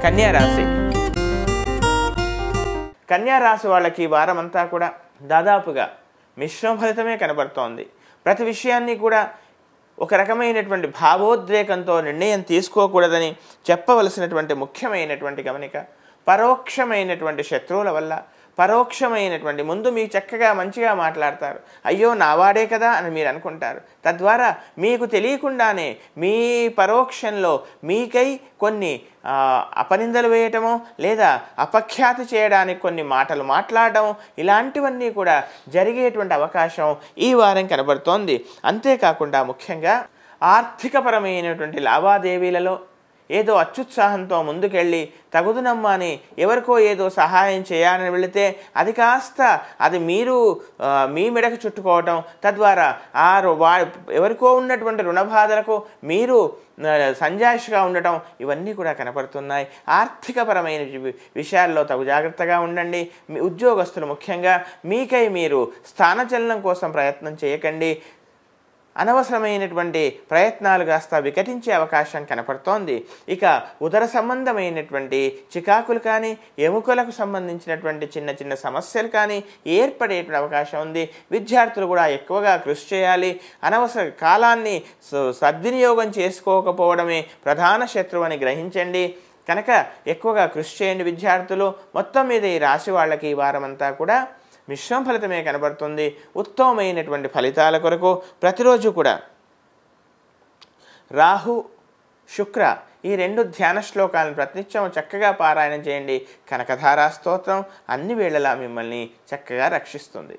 కన్యా రాశి. కన్యా రాశి వాళ్ళకి ఈ వారం అంతా కూడా దాదాపుగా మిశ్రమ ఫలితమే కనబడుతోంది. ప్రతి విషయాన్ని కూడా ఒక రకమైనటువంటి భావోద్రేకంతో నిర్ణయం తీసుకోకూడదని చెప్పవలసినటువంటి ముఖ్యమైనటువంటి గమనిక. పరోక్షమైనటువంటి శత్రువుల వల్ల, పరోక్షమైనటువంటి ముందు మీకు చక్కగా మంచిగా మాట్లాడతారు, అయ్యో నావాడే కదా అని మీరు అనుకుంటారు. తద్వారా మీకు తెలియకుండానే మీ పరోక్షంలో మీకై కొన్ని అపనిందలు వేయటమో లేదా అపఖ్యాతి చేయడానికి కొన్ని మాటలు మాట్లాడడం, ఇలాంటివన్నీ కూడా జరిగేటువంటి అవకాశం ఈ వారం కనబడుతోంది. అంతేకాకుండా ముఖ్యంగా ఆర్థికపరమైనటువంటి లావాదేవీలలో ఏదో అత్యుత్సాహంతో ముందుకెళ్ళి తగుదునమ్మా అని ఎవరికో ఏదో సహాయం చేయాలని వెళితే అది కాస్త అది మీరు మీ మెడకు చుట్టుకోవటం, తద్వారా ఎవరికో ఉన్నటువంటి రుణబాధలకు మీరు సంజాయిషిగా ఉండటం, ఇవన్నీ కూడా కనపడుతున్నాయి. ఆర్థికపరమైన విషయాల్లో తగు జాగ్రత్తగా ఉండండి. మీ ఉద్యోగస్తులు ముఖ్యంగా మీకై మీరు స్థానచలనం కోసం ప్రయత్నం చేయకండి. అనవసరమైనటువంటి ప్రయత్నాలు కాస్త వికటించే అవకాశం కనపడుతోంది. ఇక ఉదర సంబంధమైనటువంటి చికాకులు కానీ, ఎముకలకు సంబంధించినటువంటి చిన్న చిన్న సమస్యలు కానీ ఏర్పడేటువంటి అవకాశం ఉంది. విద్యార్థులు కూడా ఎక్కువగా కృషి చేయాలి. అనవసర కాలాన్ని సద్వినియోగం చేసుకోకపోవడమే ప్రధాన శత్రువు అని గ్రహించండి. కనుక ఎక్కువగా కృషి చేయండి విద్యార్థులు. మొత్తం మీద ఈ రాశి వాళ్ళకి ఈ వారమంతా కూడా మిశ్రమ ఫలితమే కనబడుతుంది. ఉత్తమమైనటువంటి ఫలితాల కొరకు ప్రతిరోజు కూడా రాహు, శుక్ర ఈ 2 ధ్యాన శ్లోకాలను ప్రతినిత్యం చక్కగా పారాయణం చేయండి. కనకధారా స్తోత్రం అన్ని వేళలా మిమ్మల్ని చక్కగా రక్షిస్తుంది.